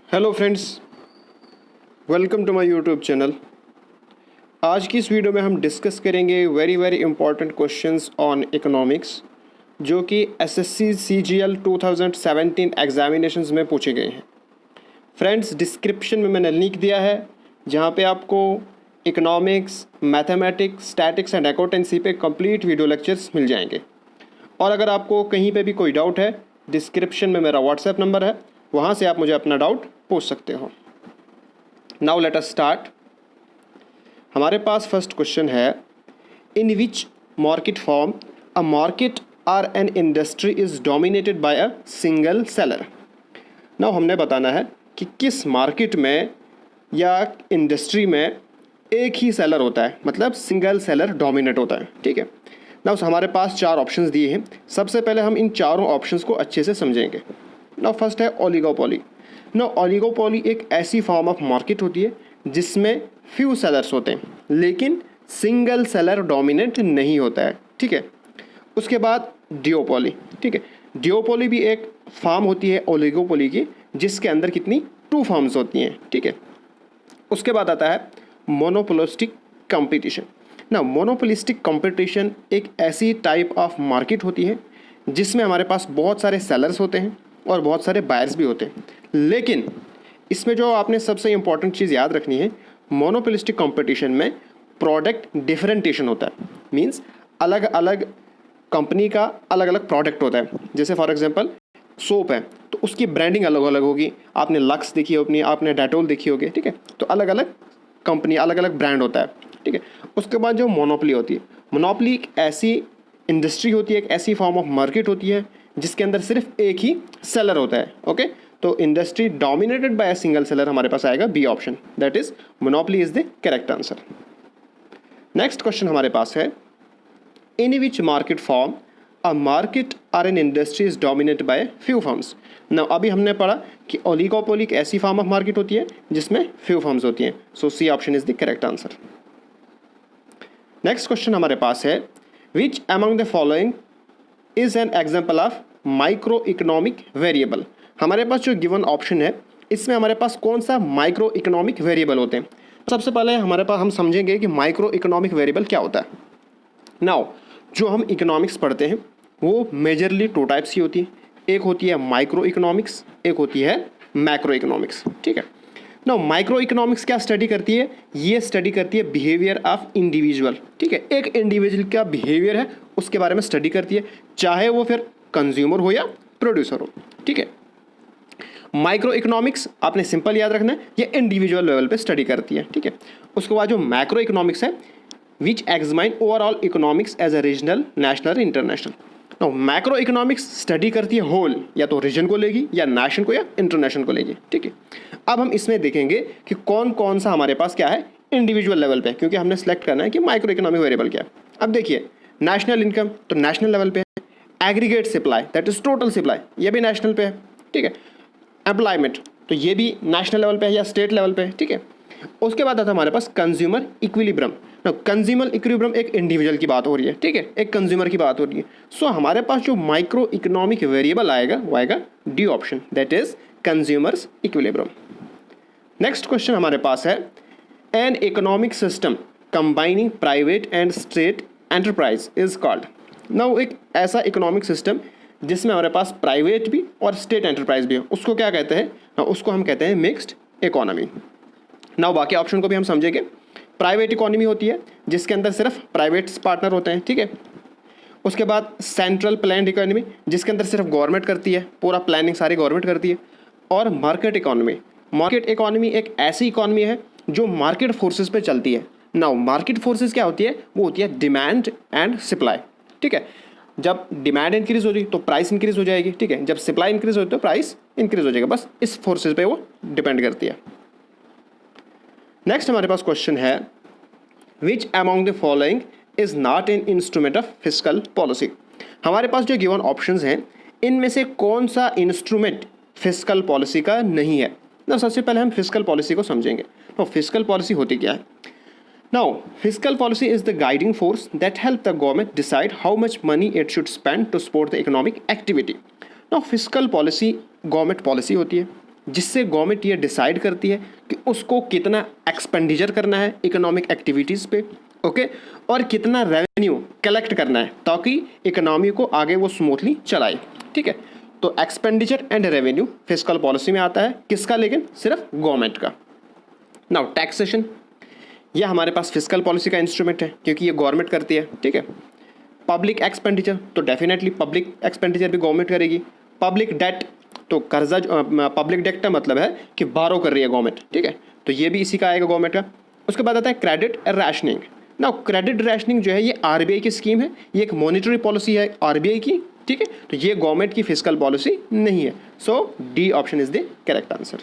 Hello friends, welcome to my YouTube channel. आज की इस वीडियो में हम डिस्कस करेंगे very important questions on economics जो कि एसएससी सीजीएल 2017 एग्जामिनेशंस में पूछे गए हैं। फ्रेंड्स, डिस्क्रिप्शन में मैंने लिंक दिया है जहां पे आपको economics, mathematics, statics and accountancy पे कंप्लीट वीडियो लेक्चर्स मिल जाएंगे। और अगर आपको कहीं पे भी कोई डाउट है, डिस्क्रिप्शन में मेरा व्हाट्सएप नंबर है, वहाँ से आप मुझे अपना डाउट पूछ सकते हो। Now let us start. हमारे पास फर्स्ट क्वेश्चन है, in which market form a market or an industry is dominated by a single seller. Now हमने बताना है कि किस मार्केट में या इंडस्ट्री में एक ही सेलर होता है, मतलब सिंगल सेलर डोमिनेट होता है। ठीक है। नाउ हमारे पास चार ऑप्शंस दिए हैं। सबसे पहले हम इन चारों ऑप्शंस को अच्छे से समझेंगे। नाउ फर्स्ट है ओलिगोपोली। नाउ ओलिगोपोली एक ऐसी फॉर्म ऑफ मार्केट होती है जिसमें फ्यू सेलर्स होते हैं लेकिन सिंगल सेलर डोमिनेट नहीं होता है। ठीक है। उसके बाद डिओपोली। ठीक है, डिओपोली भी एक फॉर्म होती है ओलिगोपोली की जिसके अंदर कितनी टू फॉर्म्स होती हैं। ठीक है। उसके बाद आता है मोनोपोलिस्टिक कंपटीशन। ना मोनोपोलिस्टिक कंपटीशन एक ऐसी टाइप ऑफ मार्केट होती है जिसमें हमारे पास बहुत सारे सेलर्स होते हैं और बहुत सारे बायर्स भी होते हैं, लेकिन इसमें जो आपने सबसे इंपॉर्टेंट चीज़ याद रखनी है, मोनोपोलिस्टिक कंपटीशन में प्रोडक्ट डिफरेंटेशन होता है। मींस अलग अलग कंपनी का अलग अलग प्रोडक्ट होता है। जैसे फॉर एग्जांपल सोप है तो उसकी ब्रांडिंग अलग अलग होगी। आपने लक्स देखी होगी, आपने डेटोल देखी होगी। ठीक है, तो अलग अलग कंपनी, अलग अलग ब्रांड होता है। ठीक है। उसके बाद जो मोनोपोली होती है, मोनोपोली एक ऐसी इंडस्ट्री होती है, एक ऐसी फॉर्म ऑफ मार्केट होती है जिसके अंदर सिर्फ एक ही सेलर होता है। ओके, तो industry dominated by a single seller हमारे पास आएगा B option, that is monopoly is the correct answer. Next question हमारे पास है, in which market form a market or an industry is dominated by few firms. ना अभी हमने पढ़ा कि ओलिगोपोली एक ऐसी फॉर्म ऑफ मार्केट होती है जिसमें फ्यू फर्म्स होती हैं, so C option is the correct answer. Next question हमारे पास है, which among the following is an example of micro economic variable. हमारे पास जो गिवन ऑप्शन है इसमें हमारे पास कौन सा माइक्रो इकोनॉमिक वेरिएबल होते हैं। सबसे पहले हमारे पास हम समझेंगे कि माइक्रो इकोनॉमिक वेरिएबल क्या होता है। नाउ जो हम इकोनॉमिक्स पढ़ते हैं वो मेजरली टू टाइप्स की होती है। एक होती है माइक्रो इकोनॉमिक्स, एक होती है मैक्रो इकोनॉमिक्स। ठीक है। नाउ माइक्रो इकोनॉमिक्स क्या स्टडी करती है? ये स्टडी करती है बिहेवियर ऑफ इंडिविजुअल। ठीक है, एक इंडिविजुअल का बिहेवियर है उसके बारे में स्टडी करती है, चाहे वो फिर कंज्यूमर हो या प्रोड्यूसर हो। ठीक है। माइक्रो इकोनॉमिक्स आपने सिंपल याद रखना है, ये इंडिविजुअल लेवल पे स्टडी करती है। ठीक है। उसके बाद जो मैक्रो इकोनॉमिक्स है, which examine overall economics as a regional, national, international. Now macro economics study करती है होल, या तो रीजन को लेगी या नेशन को या इंटरनेशनल को लेगी। ठीक है। अब हम इसमें देखेंगे कि कौन कौन सा हमारे पास क्या है इंडिविजुअल लेवल पे, क्योंकि हमने सेलेक्ट करना है कि माइक्रो इकोनॉमिक वेरिएबल क्या है। अब देखिए, नेशनल इनकम तो नेशनल लेवल पे है, aggregate supply that is total supply, ये भी नेशनल पे है। ठीक है। एम्प्लॉयमेंट तो ये भी नेशनल लेवल पे है या स्टेट लेवल पे है। ठीक है। उसके बाद आता है हमारे पास कंज्यूमर इक्विलिब्रियम। कंज्यूमर इक्विलिब्रियम एक इंडिविजुअल की बात हो रही है। ठीक है, एक कंज्यूमर की बात हो रही है। सो हमारे पास जो माइक्रो इकोनॉमिक वेरिएबल आएगा वो आएगा D option, that is consumers equilibrium. Next question हमारे पास है, an economic system combining private and state enterprise is called. Now एक ऐसा इकोनॉमिक सिस्टम जिसमें हमारे पास प्राइवेट भी और स्टेट एंटरप्राइज भी है, उसको क्या कहते हैं? ना उसको हम कहते हैं मिक्स्ड इकोनॉमी। नाउ बाकी ऑप्शन को भी हम समझेंगे। प्राइवेट इकोनॉमी होती है जिसके अंदर सिर्फ प्राइवेट पार्टनर होते हैं। ठीक है। उसके बाद सेंट्रल प्लान्ड इकोनॉमी जिसके अंदर सिर्फ गवर्नमेंट करती है, पूरा प्लानिंग सारी गवर्नमेंट करती है। और मार्केट इकोनॉमी, मार्केट इकोनॉमी एक ऐसी इकोनॉमी है जो मार्केट फोर्सेस पे चलती है। नाउ मार्केट फोर्सेस क्या होती है? वो होती है डिमांड एंड सप्लाई। ठीक है, जब डिमांड इंक्रीज हो जाएगी तो प्राइस इंक्रीज हो जाएगी। ठीक है, जब सप्लाई इंक्रीज होती है तो प्राइस इंक्रीज हो जाएगा। बस इस फोर्सेस पे वो डिपेंड करती है। नेक्स्ट हमारे पास क्वेश्चन है, which among the following is not an instrument of fiscal policy. हमारे पास जो गिवन ऑप्शंस हैं इनमें से कौन सा इंस्ट्रूमेंट फिस्कल पॉलिसी का नहीं है। ना सबसे पहले हम फिस्कल पॉलिसी को समझेंगे। तो फिस्कल पॉलिसी होती क्या है? Now fiscal policy is the guiding force that help the government decide how much money it should spend to support the economic activity. Now fiscal policy government policy होती है जिससे government ये decide करती है कि उसको कितना एक्सपेंडिचर करना है इकोनॉमिक एक्टिविटीज़ पे, ओके, और कितना रेवेन्यू कलेक्ट करना है ताकि इकोनॉमी को आगे वो स्मूथली चलाए, ठीक है। तो expenditure and revenue fiscal policy में आता है, किसका, लेकिन सिर्फ गवर्नमेंट का। नाउ टैक्सेशन, ये हमारे पास फिस्कल पॉलिसी का इंस्ट्रूमेंट है क्योंकि ये गवर्नमेंट करती है, ठीक है। पब्लिक एक्सपेंडिचर, तो डेफिनेटली पब्लिक एक्सपेंडिचर भी गवर्नमेंट करेगी। पब्लिक डेट, तो कर्जा, पब्लिक डेट का मतलब है कि बारो कर रही है गवर्नमेंट, ठीक है, तो ये भी इसी का आएगा गवर्नमेंट का। उसके बाद आता है credit rationing. Now credit rationing जो है ये आरबीआई की स्कीम है, ये एक मॉनिटरी पॉलिसी है आरबीआई की, ठीक है, तो ये गवर्नमेंट की फिस्कल पॉलिसी नहीं है। So D option is the correct answer.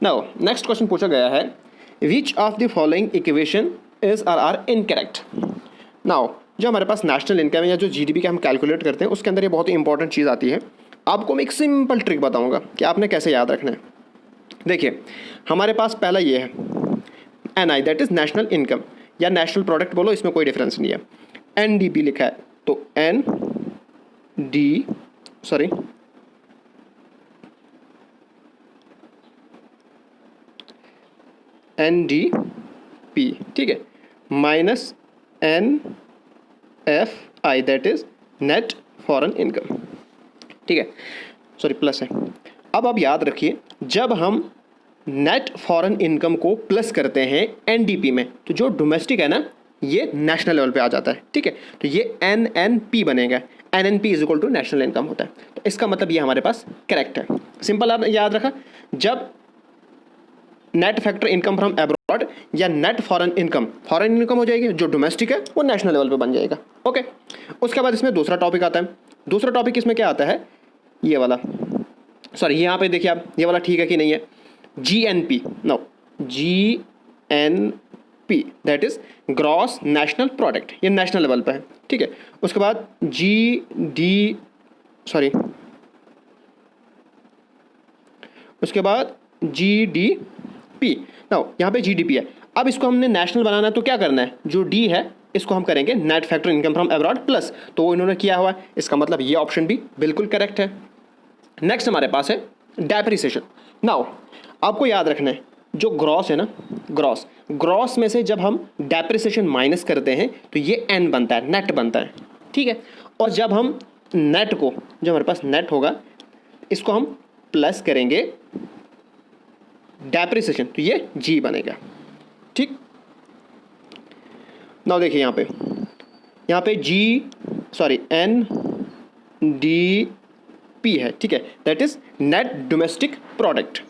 Now next question पूछा गया है, which of the following equation is are incorrect. Now जो हमारे पास नेशनल इनकम या जो जीडीपी का हम कैलकुलेट करते हैं उसके अंदर ये बहुत ही इंपॉर्टेंट चीज़ आती है। आपको मैं एक सिंपल ट्रिक बताऊंगा कि आपने कैसे याद रखना है। देखिए हमारे पास पहला ये है NI, that is national income या नेशनल प्रोडक्ट बोलो, इसमें कोई डिफरेंस नहीं है। एनडीपी लिखा है तो एनडीपी, ठीक है, minus NFI, that is net foreign income, ठीक है, सॉरी प्लस है। अब आप याद रखिए जब हम नेट फॉरेन इनकम को प्लस करते हैं एनडीपी में तो जो डोमेस्टिक है ना ये नेशनल लेवल पे आ जाता है, ठीक है, तो ये एनएनपी बनेगा। NNP is equal to national income होता है, तो इसका मतलब ये हमारे पास करेक्ट है। सिंपल आप याद रखा, जब net factor income from abroad या नेट फॉरेन इनकम हो जाएगी, जो डोमेस्टिक है वो नेशनल लेवल पे बन जाएगा, ओके। उसके बाद इसमें दूसरा टॉपिक आता है। दूसरा टॉपिक इसमें क्या आता है, ये वाला, सॉरी यहाँ पे देखिए आप, ये वाला ठीक है कि नहीं है, GNP, no GNP that is gross national product, ये नेशनल लेवल पे है, ठीक है। उसके बाद उसके बाद जीडीपी, नाउ यहाँ पे जीडीपी है। अब इसको हमने नेशनल बनाना है तो क्या करना है, जो डी है इसको हम करेंगे net factor income from abroad plus, तो इन्होंने किया हुआ है, इसका मतलब ये ऑप्शन भी बिल्कुल करेक्ट है। नेक्स्ट हमारे पास है डेप्रिसिएशन। नाउ आपको याद रखना है जो ग्रॉस है ना, ग्रॉस में से जब हम डेप्रिसिएशन माइनस करते हैं तो ये एन बनता है, नेट बनता है, ठीक है। और जब हम नेट को, जो हमारे पास नेट होगा इसको हम प्लस करेंगे डेप्रिसिएशन तो ये जी बनेगा, ठीक। नाउ देखिए यहाँ पे एन डी पी है, ठीक है, that is net domestic product,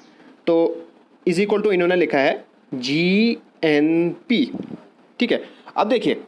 तो इज इक्वल टू इन्होंने लिखा है जी एन पी, ठीक है। अब देखिए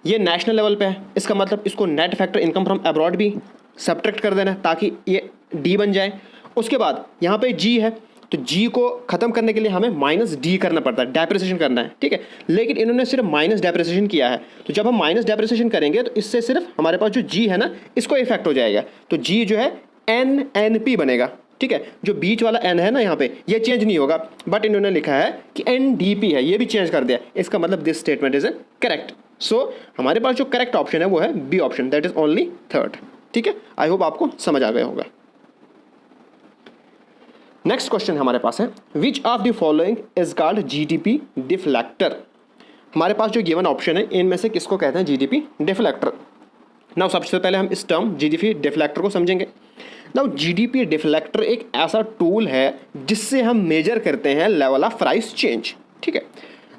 ये नेशनल लेवल पे है, इसका मतलब इसको net factor income from abroad भी सब्ट्रैक्ट कर देना ताकि ये डी बन जाए। उसके बाद यहाँ पे जी है तो जी को खत्म करने के लिए हमें माइनस डी करना पड़ता है, डेप्रिसिएशन करना है, ठीक है, लेकिन इन्होंने सिर्फ माइनस डेप्रिसिएशन किया है, तो जब हम माइनस डेप्रिसिएशन करेंगे तो इससे सिर्फ हमारे पास जो जी है ना इसको इफेक्ट हो जाएगा, तो जी जो है एन एन पी बनेगा, ठीक है। जो बीच वाला एन है ना यहाँ पे ये चेंज नहीं होगा, बट इन्होंने लिखा है कि एन डी पी है, ये भी चेंज कर दिया, इसका मतलब this statement is correct. So हमारे पास जो करेक्ट ऑप्शन है वो है B option, that is only third, ठीक है। आई होप आपको समझ आ गया होगा। नेक्स्ट क्वेश्चन हमारे पास है, which of the following is called GDP deflector. हमारे पास जो गिवन ऑप्शन है इनमें से किसको कहते हैं जीडीपी डिफ्लेक्टर। नाउ सबसे पहले हम इस टर्म जीडीपी डिफ्लेक्टर को समझेंगे। नाउ जीडीपी डिफ्लेक्टर एक ऐसा टूल है जिससे हम मेजर करते हैं लेवल ऑफ प्राइस चेंज, ठीक है,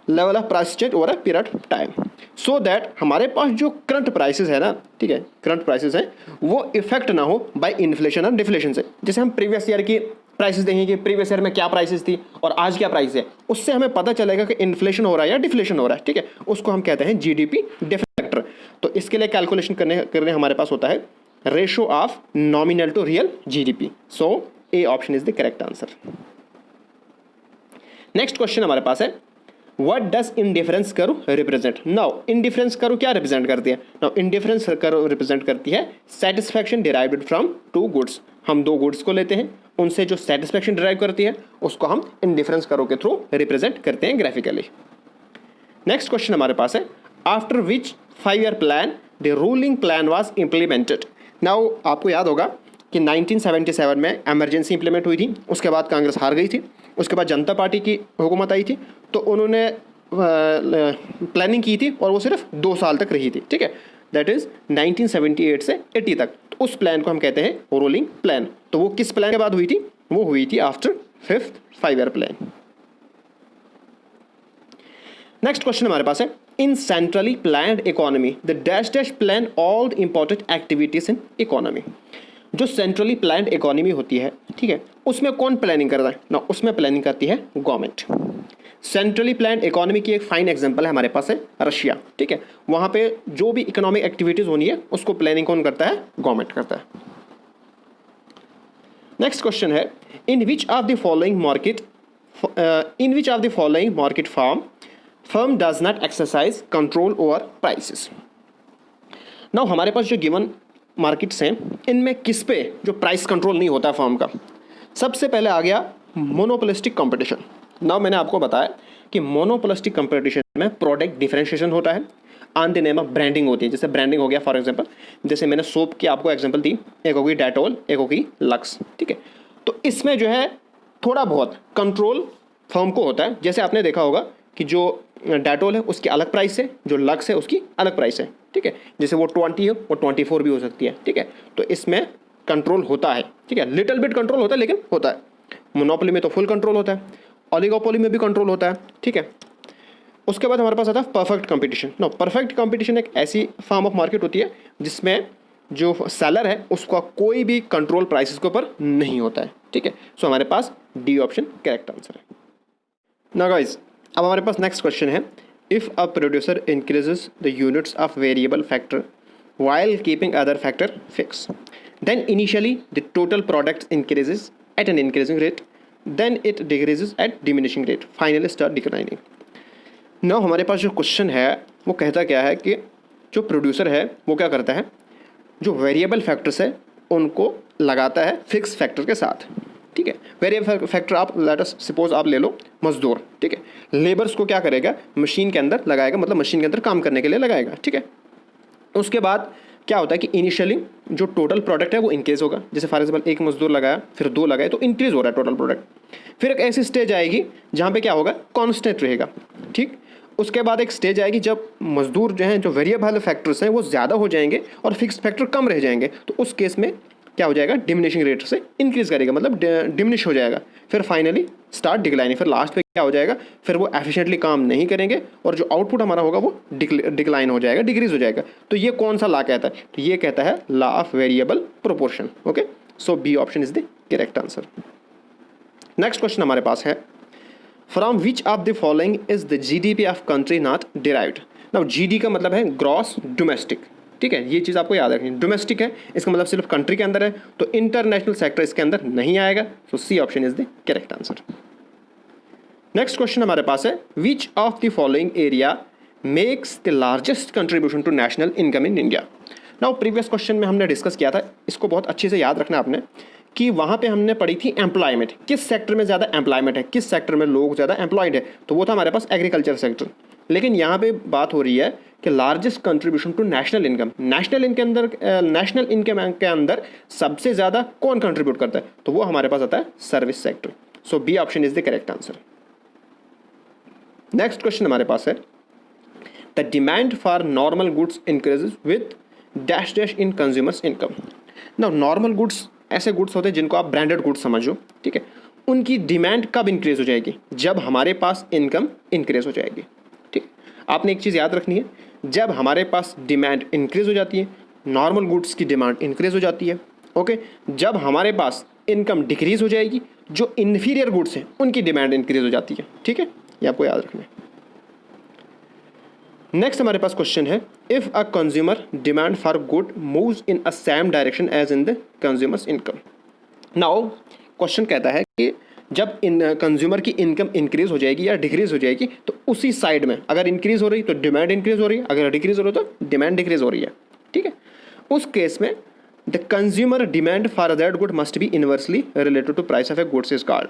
level of price change over a period of time, so that हमारे पास जो करंट प्राइसेस है ना, ठीक है, करंट प्राइसेस है वो इफेक्ट ना हो बाय इन्फ्लेशन और डिफ्लेशन से। जैसे हम प्रीवियस ईयर की प्राइसेस देखेंगे कि प्रीवियस ईयर में क्या प्राइसेस थी और आज क्या प्राइस है, उससे हमें पता चलेगा कि इन्फ्लेशन हो रहा है या डिफ्लेशन हो रहा है, ठीक है, उसको हम कहते हैं जीडीपी डिफ्लेक्टर। तो इसके लिए कैलकुलेशन करने हमारे पास होता है ratio of nominal to real GDP, so A option is the correct answer. Next question हमारे पास है, what does indifference curve represent. Now indifference curve क्या रिप्रेजेंट करती है, नाउ इंडिफरेंस कर्व रिप्रेजेंट करती है satisfaction derived from two goods. हम दो गुड्स को लेते हैं, उनसे जो सेटिस्फैक्शन डिराइव करती है उसको हम इंडिफरेंस कर्व के थ्रू रिप्रेजेंट करते हैं ग्राफिकली। नेक्स्ट क्वेश्चन हमारे पास है, after which 5 year plan the ruling plan was implemented. Now आपको याद होगा कि 1977 में इमरजेंसी इंप्लीमेंट हुई थी, उसके बाद कांग्रेस हार गई थी, उसके बाद जनता पार्टी की हुकूमत आई थी, तो उन्होंने प्लानिंग की थी और वो सिर्फ 2 साल तक रही थी, ठीक है, दैट इज़ 1978 से 80 तक। तो उस प्लान को हम कहते हैं रोलिंग प्लान। तो वो किस प्लान के बाद हुई थी? वो हुई थी after 5th 5-year plan. Next question हमारे पास है, in centrally planned economy the dash dash plan all the important activities in economy. जो सेंट्रली प्लान्ड इकोनॉमी होती है, ठीक है, उसमें कौन प्लानिंग करता है ना? उसमें प्लानिंग करती है गवर्नमेंट। सेंट्रली प्लान्ड इकोनॉमी की एक फाइन एग्जांपल है हमारे पास है रशिया, ठीक है, वहाँ पे जो भी इकोनॉमिक एक्टिविटीज होनी है उसको प्लानिंग कौन करता है? गवर्नमेंट करता है। नेक्स्ट क्वेश्चन है, in which of the following market firm does not exercise control over prices. Now हमारे पास जो गिवन मार्केट्स हैं, इनमें किस पे जो प्राइस कंट्रोल नहीं होता फर्म का? सबसे पहले आ गया मोनोपोलिस्टिक कंपटीशन। नाउ मैंने आपको बताया कि मोनोपोलिस्टिक कंपटीशन में प्रोडक्ट डिफरेंशिएशन होता है, on the name of branding होती है। जैसे ब्रांडिंग हो गया, फॉर एग्जांपल जैसे मैंने सोप की आपको एग्जांपल दी, एक होगी डेटोल, एक होगी लक्स, ठीक है। तो इसमें जो है थोड़ा बहुत कंट्रोल फर्म को होता है। जैसे आपने देखा होगा कि जो डेटोल है उसकी अलग प्राइस है, जो लक्स है उसकी अलग प्राइस है, ठीक है। जैसे वो 20 है वो 24 भी हो सकती है, ठीक है। तो इसमें कंट्रोल होता है, ठीक है, लिटिल बिट कंट्रोल होता है लेकिन होता है। मोनोपोली में तो फुल कंट्रोल होता है, ओलिगोपोली में भी कंट्रोल होता है, ठीक है। उसके बाद हमारे पास आता है perfect competition. No, perfect competition एक ऐसी फॉर्म ऑफ मार्केट होती है जिसमें जो सेलर है उसका कोई भी कंट्रोल प्राइसेस के ऊपर नहीं होता है, ठीक है। सो हमारे पास डी ऑप्शन करेक्ट आंसर है। नाउ गाइस, अब हमारे पास नेक्स्ट क्वेश्चन है, if a producer increases the units of variable factor while keeping other factor fixed, then initially the total product increases at an increasing rate, then it decreases at diminishing rate, finally start declining. Now हमारे पास जो question है वो कहता क्या है कि जो प्रोड्यूसर है वो क्या करता है, जो वेरिएबल फैक्टर्स है उनको लगाता है फिक्स फैक्टर के साथ, ठीक है। वेरिएबल फैक्टर आप लेट अस सपोज आप ले लो मजदूर, ठीक है। लेबर्स को क्या करेगा, मशीन के अंदर लगाएगा, मतलब मशीन के अंदर काम करने के लिए लगाएगा, ठीक है। उसके बाद क्या होता है कि इनिशियली जो टोटल प्रोडक्ट है वो इंक्रीज होगा। जैसे फॉर एग्जांपल एक मजदूर लगाया, फिर 2 लगाए, तो इंक्रीज हो रहा है टोटल प्रोडक्ट। फिर एक ऐसी स्टेज आएगी जहाँ पे क्या होगा, कांस्टेंट रहेगा, ठीक। उसके बाद एक स्टेज आएगी जब मजदूर जो हैं, जो वेरिएबल फैक्टर्स हैं वो ज़्यादा हो जाएंगे और फिक्स फैक्टर कम रह जाएंगे। तो उस केस में क्या हो जाएगा, डिमिनिशिंग रेट से इंक्रीज करेगा, मतलब डिमिनिश हो जाएगा। फिर फाइनली स्टार्ट डिक्लाइनिंग, फिर लास्ट पे क्या हो जाएगा, फिर वो एफिशिएंटली काम नहीं करेंगे और जो आउटपुट हमारा होगा वो डिक्लाइन हो जाएगा, डिक्रीज हो जाएगा। तो ये कौन सा लॉ कहता है? तो ये कहता है law of variable proportion. Okay, so B option is the correct answer. Next question हमारे पास है, from which of the following is the GDP of country not derived. Now GD का मतलब है ग्रॉस डोमेस्टिक, ठीक है, ये चीज़ आपको याद रखनी। डोमेस्टिक है इसका मतलब सिर्फ कंट्री के अंदर है, तो इंटरनेशनल सेक्टर इसके अंदर नहीं आएगा। So C option is the correct answer. Next question हमारे पास है, which of the following area makes the largest contribution to national income in India. Now previous question में हमने डिस्कस किया था, इसको बहुत अच्छे से याद रखना आपने, कि वहाँ पे हमने पढ़ी थी एम्प्लॉयमेंट, किस सेक्टर में ज़्यादा एम्प्लॉयमेंट है, किस सेक्टर में लोग ज़्यादा एम्प्लॉयड है, तो वो था हमारे पास एग्रीकल्चर सेक्टर। लेकिन यहाँ पे बात हो रही है कि largest contribution to national income, national income के अंदर सबसे ज़्यादा कौन कंट्रीब्यूट करता है, तो वो हमारे पास आता है service sector. So B option is the correct answer. Next question हमारे पास है, the demand for normal goods increases with dash dash in consumers income. Now normal goods ऐसे गुड्स होते हैं जिनको आप ब्रांडेड गुड्स समझो, ठीक है। उनकी डिमांड कब इंक्रीज हो जाएगी, जब हमारे पास इनकम इंक्रीज हो जाएगी, ठीक। आपने एक चीज़ याद रखनी है, जब हमारे पास डिमांड इंक्रीज हो जाती है, नॉर्मल गुड्स की डिमांड इंक्रीज हो जाती है, ओके। जब हमारे पास इनकम डिक्रीज हो जाएगी, जो इन्फीरियर गुड्स हैं उनकी डिमांड इंक्रीज हो जाती है, ठीक है, ये आपको याद रखना है। नेक्स्ट हमारे पास क्वेश्चन है, if a consumer demand for good moves in a same direction as in the consumers income. Now question कहता है कि जब इन कंज्यूमर की इनकम इंक्रीज हो जाएगी या डिक्रीज हो जाएगी, तो उसी साइड में अगर इंक्रीज हो रही तो डिमांड इंक्रीज हो रही है, अगर डिक्रीज हो रही तो डिमांड डिक्रीज हो रही है, ठीक है। उस केस में the consumer demand for that good must be inversely related to price of a goods is called.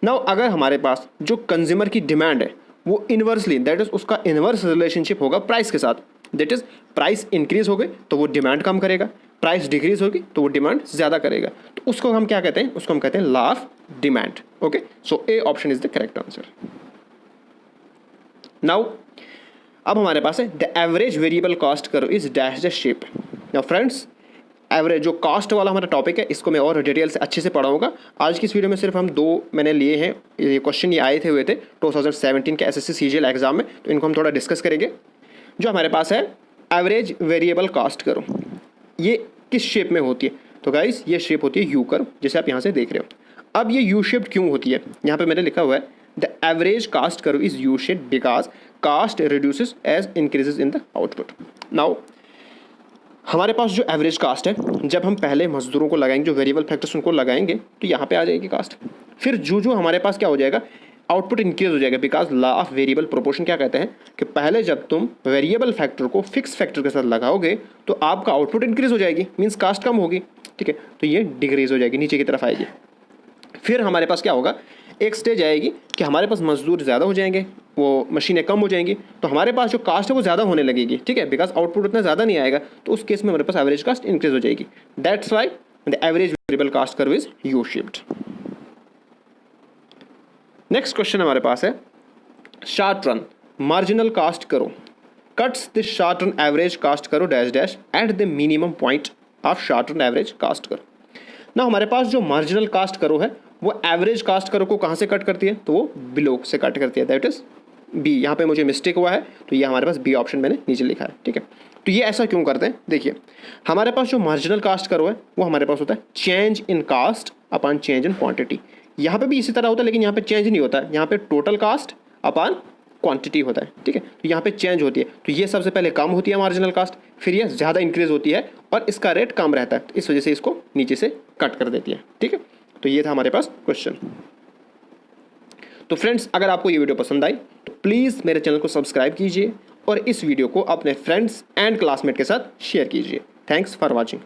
Now अगर हमारे पास जो कंज्यूमर की डिमांड है वो इन्वर्सली, दैट इज उसका इन्वर्स रिलेशनशिप होगा प्राइस के साथ, दैट इज प्राइस इंक्रीज हो गए तो वो डिमांड कम करेगा, प्राइस डिक्रीज होगी तो वो डिमांड ज़्यादा करेगा। तो उसको हम क्या कहते हैं, उसको हम कहते हैं law of demand. Okay, so A option is the correct answer. Now अब हमारे पास है the average variable cost curve is dash the shape. Now friends, average जो कॉस्ट वाला हमारा टॉपिक है इसको मैं और डिटेल से अच्छे से पढ़ाऊंगा। आज की इस वीडियो में सिर्फ हम दो मैंने लिए हैं, ये क्वेश्चन ये आए थे हुए थे 2017 के एसएससी सीजीएल एग्जाम में, तो इनको हम थोड़ा डिस्कस करेंगे। जो हमारे पास है एवरेज वेरिएबल कॉस्ट कर्व, ये किस शेप में होती है? तो गाइस ये शेप होती है यू कर्व, जैसे आप यहाँ से देख रहे हो। अब ये यू शेप क्यों होती है? यहाँ पे मैंने लिखा हुआ है the average cost curve is U shape because cost reduces as increases in the output. Now हमारे पास जो एवरेज कास्ट है, जब हम पहले मजदूरों को लगाएंगे, जो वेरिएबल फैक्टर्स उनको लगाएंगे, तो यहाँ पे आ जाएगी कास्ट। फिर जो हमारे पास क्या हो जाएगा, आउटपुट इंक्रीज हो जाएगा because law of variable proportion क्या कहते हैं कि पहले जब तुम वेरिएबल फैक्टर को फिक्स फैक्टर के साथ लगाओगे तो आपका आउटपुट इंक्रीज हो जाएगी, मीन्स कास्ट कम होगी। ठीक है, तो ये डिक्रीज हो जाएगी, नीचे की तरफ आएगी। फिर हमारे पास क्या होगा, एक स्टेज आएगी कि हमारे पास मजदूर ज़्यादा हो जाएंगे, वो मशीनें कम हो जाएंगी, तो हमारे पास जो कास्ट है वो ज़्यादा होने लगेगी। ठीक है, बिकॉज आउटपुट उतना ज़्यादा नहीं आएगा, तो उस केस में हमारे पास एवरेज कास्ट इंक्रीज हो जाएगी। That's why the average variable cost curve is U shaped. Next question हमारे पास है short run marginal cost curve cuts the short run average cost curve dash dash at the minimum point of short run average cost curve. ना हमारे पास जो marginal cost करो है वो एवरेज कास्ट करो को कहाँ से कट करती है? तो वो बिलो से कट करती है, दैट इज बी। यहाँ पे मुझे मिस्टेक हुआ है, तो ये हमारे पास बी ऑप्शन मैंने नीचे लिखा है। ठीक है, तो ये ऐसा क्यों करते हैं? देखिए, हमारे पास जो मार्जिनल कास्ट करो है वो हमारे पास होता है change in cost upon change in quantity. यहाँ पे भी इसी तरह होता है, लेकिन यहाँ पे चेंज नहीं होता है, यहाँ पे टोटल कास्ट अपॉन क्वांटिटी होता है। ठीक है, तो यहाँ पे चेंज होती है, तो ये सबसे पहले कम होती है मार्जिनल कास्ट, फिर ये ज़्यादा इंक्रीज होती है और इसका रेट कम रहता है, तो इस वजह से इसको नीचे से कट कर देती है। ठीक है, तो ये था हमारे पास क्वेश्चन। तो फ्रेंड्स, अगर आपको ये वीडियो पसंद आई तो प्लीज़ मेरे चैनल को सब्सक्राइब कीजिए और इस वीडियो को अपने फ्रेंड्स एंड क्लासमेट के साथ शेयर कीजिए। Thanks for watching.